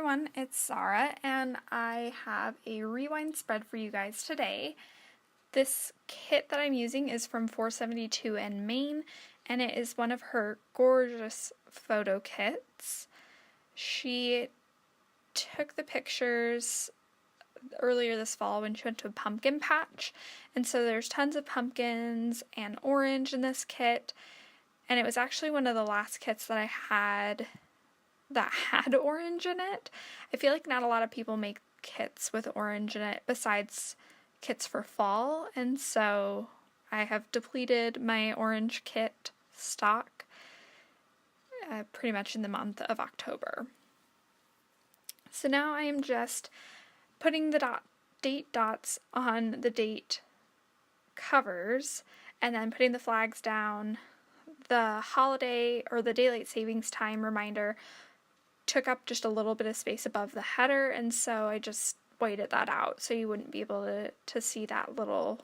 everyone, it's Sarah, and I have a rewind spread for you guys today. This kit that I'm using is from 472 in Maine, and it is one of her gorgeous photo kits. She took the pictures earlier this fall when she went to a pumpkin patch, and so there's tons of pumpkins and orange in this kit, and it was actually one of the last kits that I had that had orange in it. I feel like not a lot of people make kits with orange in it besides kits for fall, and so I have depleted my orange kit stock pretty much in the month of October. So now I am just putting the date dots on the date covers and then putting the flags down. The holiday or the daylight savings time reminder took up just a little bit of space above the header, and so I just whited that out so you wouldn't be able to see that little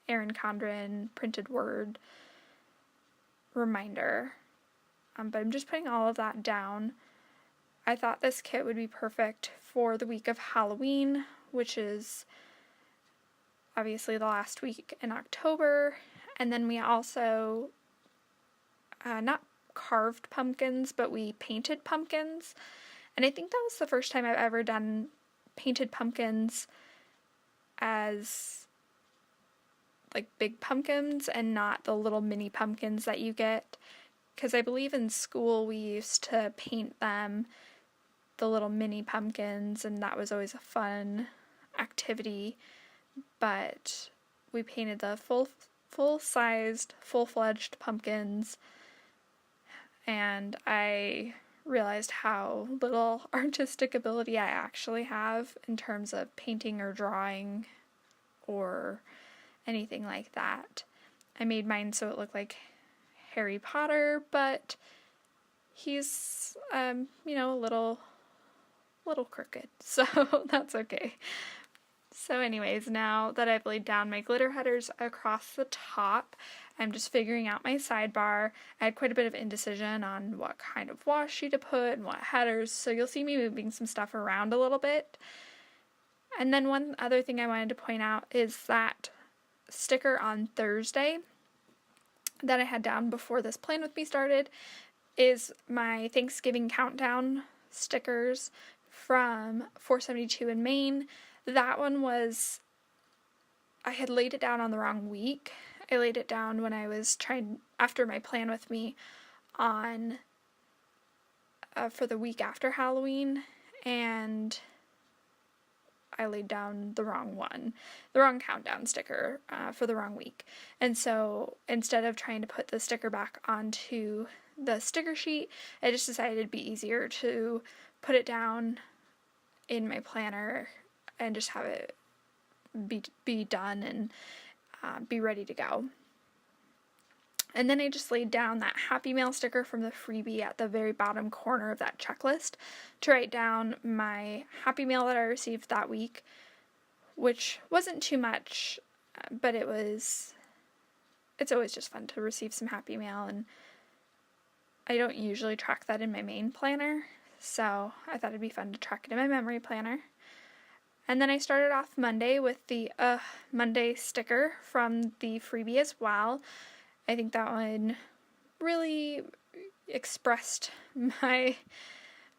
Erin Condren printed word reminder. But I'm just putting all of that down. I thought this kit would be perfect for the week of Halloween, which is obviously the last week in October, and then we also not carved pumpkins, but we painted pumpkins, and I think that was the first time I've ever done painted pumpkins as like big pumpkins and not the little mini pumpkins that you get, because I believe in school we used to paint them the little mini pumpkins, and that was always a fun activity, but we painted the full-sized, full-fledged pumpkins, and I realized how little artistic ability I actually have in terms of painting or drawing or anything like that. I made mine so it looked like Harry Potter, but he's, a little crooked, so that's okay. So anyways, now that I've laid down my glitter headers across the top, I'm just figuring out my sidebar. I had quite a bit of indecision on what kind of washi to put and what headers, so you'll see me moving some stuff around a little bit. And then one other thing I wanted to point out is that sticker on Thursday that I had down before this Plan With Me started is my Thanksgiving countdown stickers from 472 in Maine. That one was, I had laid it down on the wrong week. I laid it down when I was after my Plan With Me on, for the week after Halloween, and I laid down the wrong countdown sticker for the wrong week. And so instead of trying to put the sticker back onto the sticker sheet, I just decided it'd be easier to put it down in my planner and just have it be done and be ready to go. And then I just laid down that Happy Mail sticker from the freebie at the very bottom corner of that checklist to write down my Happy Mail that I received that week, which wasn't too much, but it's always just fun to receive some Happy Mail, and I don't usually track that in my main planner, so I thought it'd be fun to track it in my memory planner. And then I started off Monday with the Monday sticker from the freebie as well. I think that one really expressed my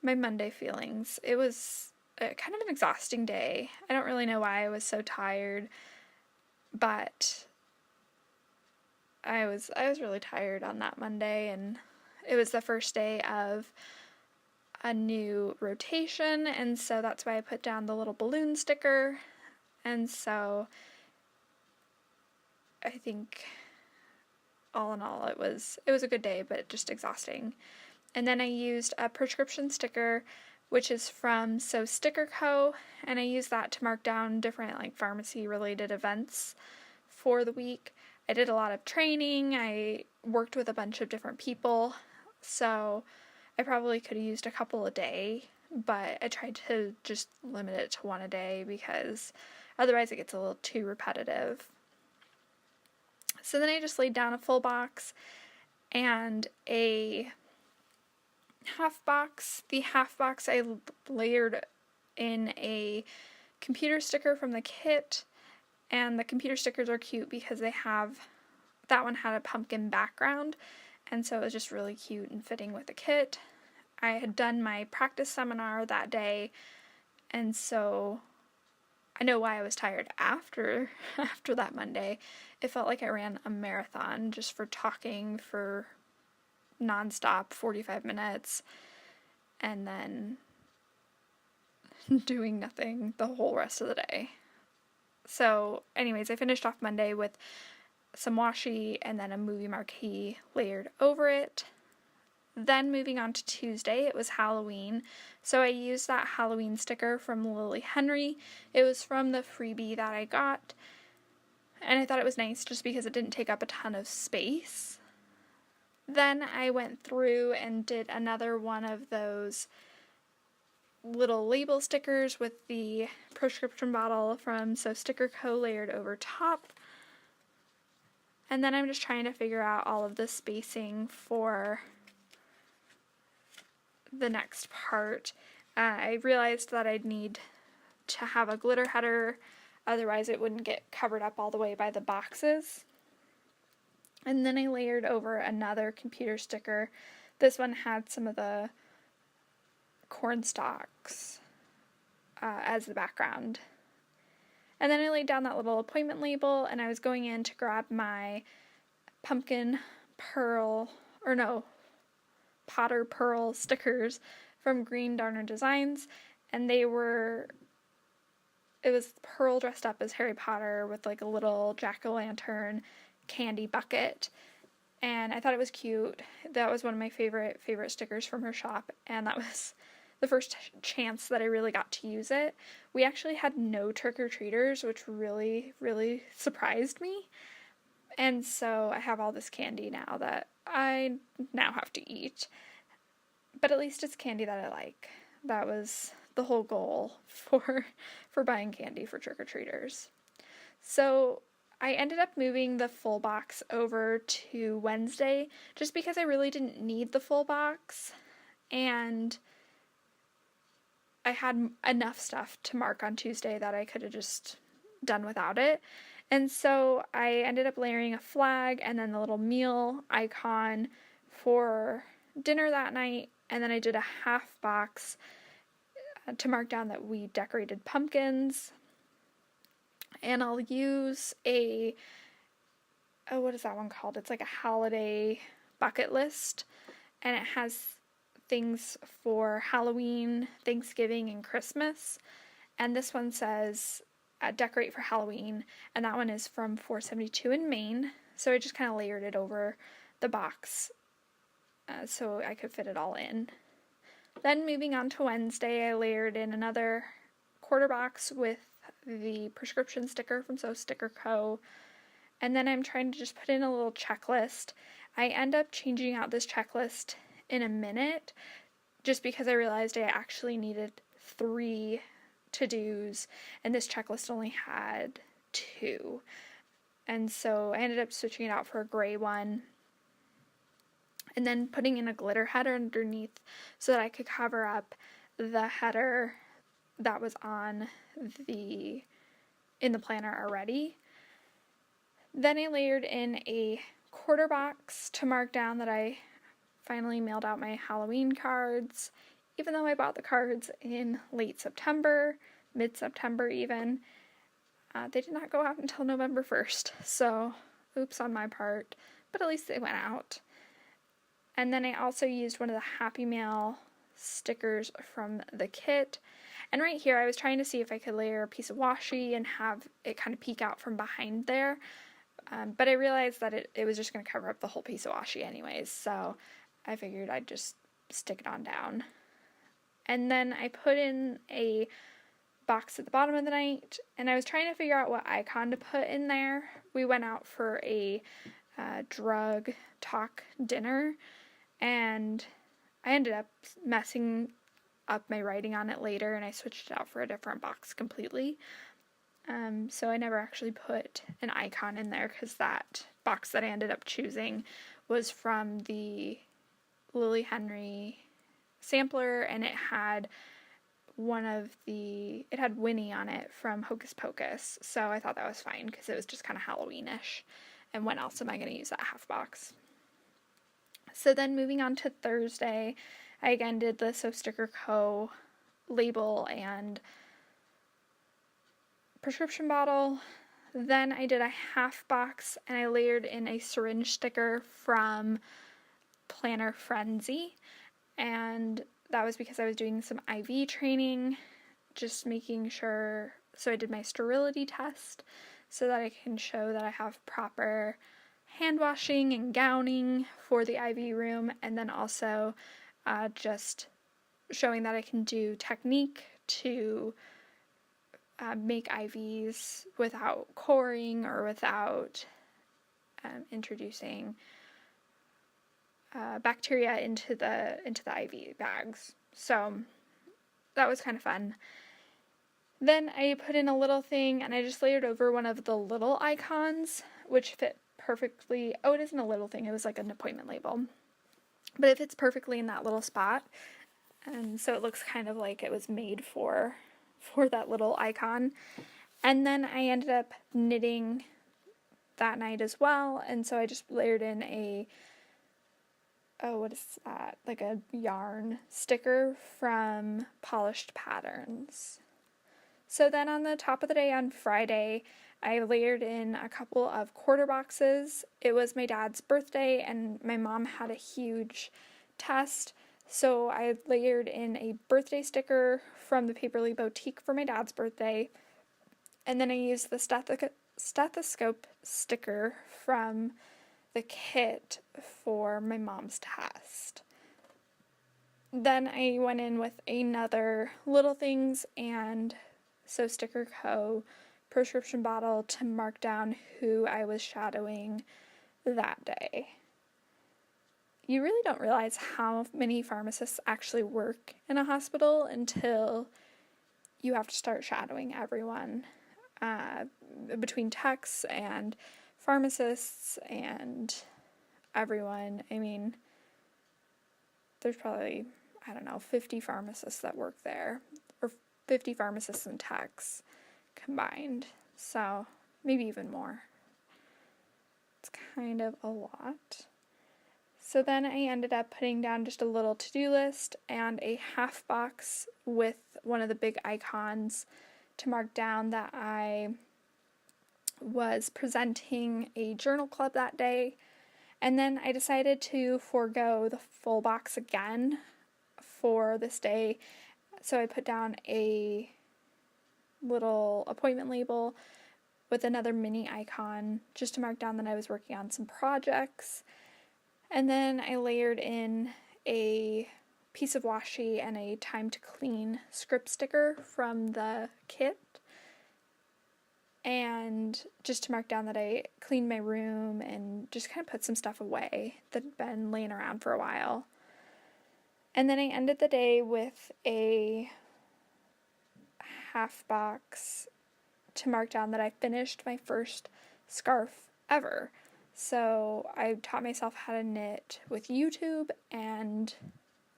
Monday feelings. It was kind of an exhausting day. I don't really know why I was so tired, but I was really tired on that Monday, and it was the first day of a new rotation, and so that's why I put down the little balloon sticker. And so I think all in all it was a good day, but just exhausting. And then I used a prescription sticker, which is from So Sticker Co, and I used that to mark down different like pharmacy related events for the week. I did a lot of training. I worked with a bunch of different people, so I probably could have used a couple a day, but I tried to just limit it to one a day because otherwise it gets a little too repetitive. So then I just laid down a full box and a half box. The half box I layered in a computer sticker from the kit, and the computer stickers are cute because that one had a pumpkin background, and so it was just really cute and fitting with the kit. I had done my practice seminar that day, and so I know why I was tired after that Monday. It felt like I ran a marathon just for talking for nonstop 45 minutes and then doing nothing the whole rest of the day. So anyways, I finished off Monday with some washi and then a movie marquee layered over it. Then moving on to Tuesday, it was Halloween, so I used that Halloween sticker from Lillie Henry. It was from the freebie that I got, and I thought it was nice just because it didn't take up a ton of space. Then I went through and did another one of those little label stickers with the prescription bottle from So Sticker Co. layered over top. And then I'm just trying to figure out all of the spacing for the next part. I realized that I'd need to have a glitter header, otherwise it wouldn't get covered up all the way by the boxes. And then I layered over another computer sticker. This one had some of the corn stalks as the background. And then I laid down that little appointment label, and I was going in to grab my pumpkin pearl, Potter Pearl stickers from Green Darner Designs, and it was Pearl dressed up as Harry Potter with like a little jack-o'-lantern candy bucket, and I thought it was cute. That was one of my favorite stickers from her shop, and that was the first chance that I really got to use it. We actually had no trick-or-treaters, which really, really surprised me, and so I have all this candy now that I now have to eat. But at least it's candy that I like. That was the whole goal for buying candy for trick-or-treaters. So I ended up moving the full box over to Wednesday just because I really didn't need the full box, and I had enough stuff to mark on Tuesday that I could have just done without it. And so I ended up layering a flag and then the little meal icon for dinner that night, and then I did a half box to mark down that we decorated pumpkins. And I'll use what is that one called? It's like a holiday bucket list, and it has things for Halloween, Thanksgiving, and Christmas. And this one says decorate for Halloween, and that one is from 472 in Maine. So I just kind of layered it over the box so I could fit it all in. Then moving on to Wednesday, I layered in another quarter box with the prescription sticker from So Sticker Co. And then I'm trying to just put in a little checklist. I end up changing out this checklist in a minute just because I realized I actually needed 3 to-dos, and this checklist only had 2. And so I ended up switching it out for a gray one, and then putting in a glitter header underneath so that I could cover up the header that was in the planner already. Then I layered in a quarter box to mark down that I finally mailed out my Halloween cards. Even though I bought the cards in late September, mid-September even, they did not go out until November 1st, so oops on my part, but at least they went out. And then I also used one of the Happy Mail stickers from the kit, and right here I was trying to see if I could layer a piece of washi and have it kind of peek out from behind there, but I realized that it was just going to cover up the whole piece of washi anyways, so I figured I'd just stick it on down. And then I put in a box at the bottom of the night, and I was trying to figure out what icon to put in there. We went out for a drug talk dinner, and I ended up messing up my writing on it later, and I switched it out for a different box completely. So I never actually put an icon in there because that box that I ended up choosing was from the Lillie Henry sampler, and it had it had Winnie on it from Hocus Pocus, so I thought that was fine because it was just kind of Halloween-ish. And when else am I going to use that half box? So then moving on to Thursday, I again did the So Sticker Co. label and prescription bottle. Then I did a half box and I layered in a syringe sticker from Planner Frenzy, and that was because I was doing some IV training, just making sure, so I did my sterility test so that I can show that I have proper hand washing and gowning for the IV room, and then also just showing that I can do technique to make IVs without coring or without introducing bacteria into the IV bags. So that was kind of fun. Then I put in a little thing and I just layered over one of the little icons, which fit perfectly. Oh, it isn't a little thing, it was like an appointment label. But it fits perfectly in that little spot. And so it looks kind of like it was made for that little icon. And then I ended up knitting that night as well. And so I just layered in what is that? Like a yarn sticker from Polished Patterns. So then on the top of the day on Friday, I layered in a couple of quarter boxes. It was my dad's birthday and my mom had a huge test, so I layered in a birthday sticker from the Paperly Bowtique for my dad's birthday, and then I used the stethoscope sticker from the kit for my mom's test. Then I went in with another Little Things and So Sticker Co. prescription bottle to mark down who I was shadowing that day. You really don't realize how many pharmacists actually work in a hospital until you have to start shadowing everyone. Between techs and pharmacists and everyone, I mean, there's probably, 50 pharmacists that work there, or 50 pharmacists and techs combined, so maybe even more. It's kind of a lot. So then I ended up putting down just a little to-do list and a half box with one of the big icons to mark down that I was presenting a journal club that day. And then I decided to forego the full box again for this day. So I put down a little appointment label with another mini icon just to mark down that I was working on some projects. And then I layered in a piece of washi and a time to clean script sticker from the kit. And just to mark down that I cleaned my room and just kind of put some stuff away that had been laying around for a while. And then I ended the day with a half box to mark down that I finished my first scarf ever. So I taught myself how to knit with YouTube, and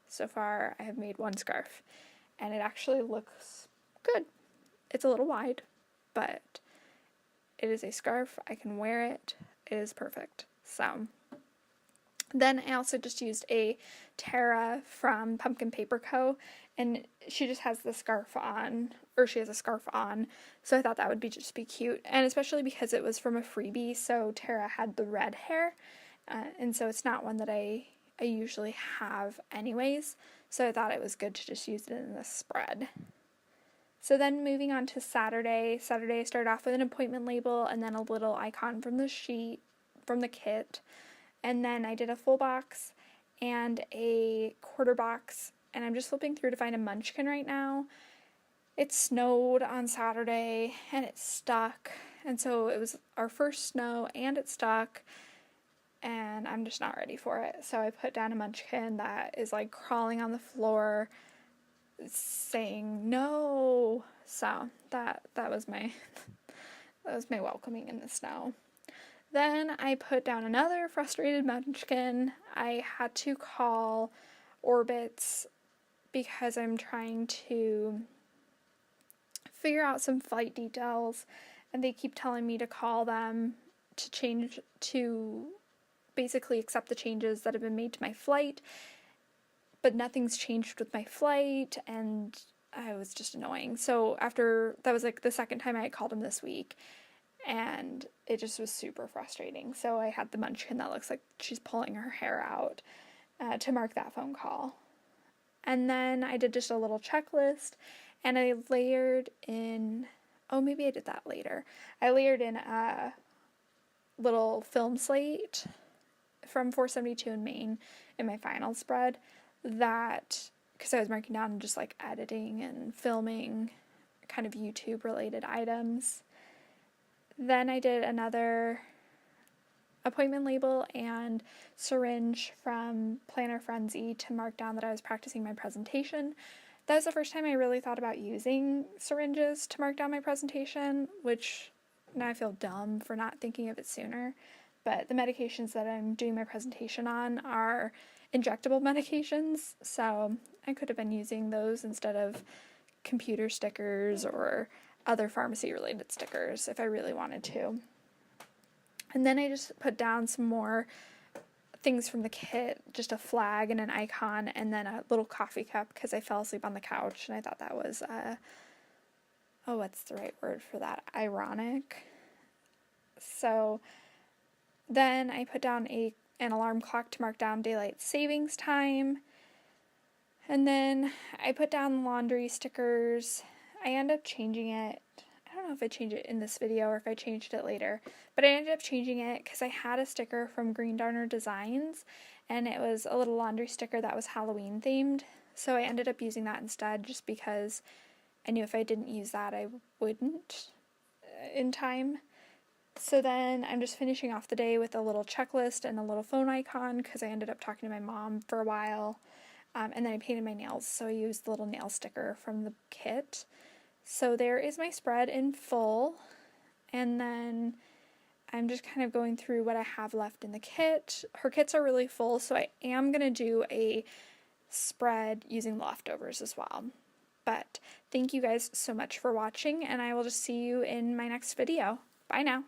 so far I have made one scarf, and it actually looks good. It's a little wide, but it is a scarf. I can wear it. It is perfect. So then I also just used a Tara from Pumpkin Paper Co. And she just has the scarf on, or she has a scarf on, so I thought that would just be cute, and especially because it was from a freebie, so Tara had the red hair, and so it's not one that I usually have anyways, so I thought it was good to just use it in this spread. So then moving on to Saturday I started off with an appointment label and then a little icon from the sheet, from the kit, and then I did a full box and a quarter box, and I'm just flipping through to find a munchkin right now. It snowed on Saturday and it stuck, and so it was our first snow and it stuck, and I'm just not ready for it. So I put down a munchkin that is like crawling on the floor saying no. So that was my welcoming in the snow. Then I put down another frustrated munchkin. I had to call Orbit's because I'm trying to figure out some flight details, and they keep telling me to call them to basically accept the changes that have been made to my flight, but nothing's changed with my flight, and I was just annoying. So after, that was like the second time I had called them this week, and it just was super frustrating. So I had the munchkin that looks like she's pulling her hair out to mark that phone call. And then I did just a little checklist, and I layered in, oh, maybe I did that later. I layered in a little film slate from 472 in Maine in my final spread, that, because I was marking down just like editing and filming kind of YouTube related items. Then I did another appointment label and syringe from Planner Frenzy to mark down that I was practicing my presentation. That was the first time I really thought about using syringes to mark down my presentation, which now I feel dumb for not thinking of it sooner. But the medications that I'm doing my presentation on are injectable medications, so I could have been using those instead of computer stickers or other pharmacy related stickers if I really wanted to. And then I just put down some more things from the kit, just a flag and an icon, and then a little coffee cup because I fell asleep on the couch and I thought that was, what's the right word for that? Ironic. So then I put down an alarm clock to mark down daylight savings time. And then I put down laundry stickers. I end up changing it. I don't know if I changed it in this video or if I changed it later, but I ended up changing it because I had a sticker from Green Darner Designs, and it was a little laundry sticker that was Halloween themed. So I ended up using that instead just because I knew if I didn't use that I wouldn't in time. So then I'm just finishing off the day with a little checklist and a little phone icon because I ended up talking to my mom for a while. And then I painted my nails, so I used the little nail sticker from the kit. So there is my spread in full. And then I'm just kind of going through what I have left in the kit. Her kits are really full, so I am going to do a spread using leftovers as well. But thank you guys so much for watching, and I will just see you in my next video. Bye now.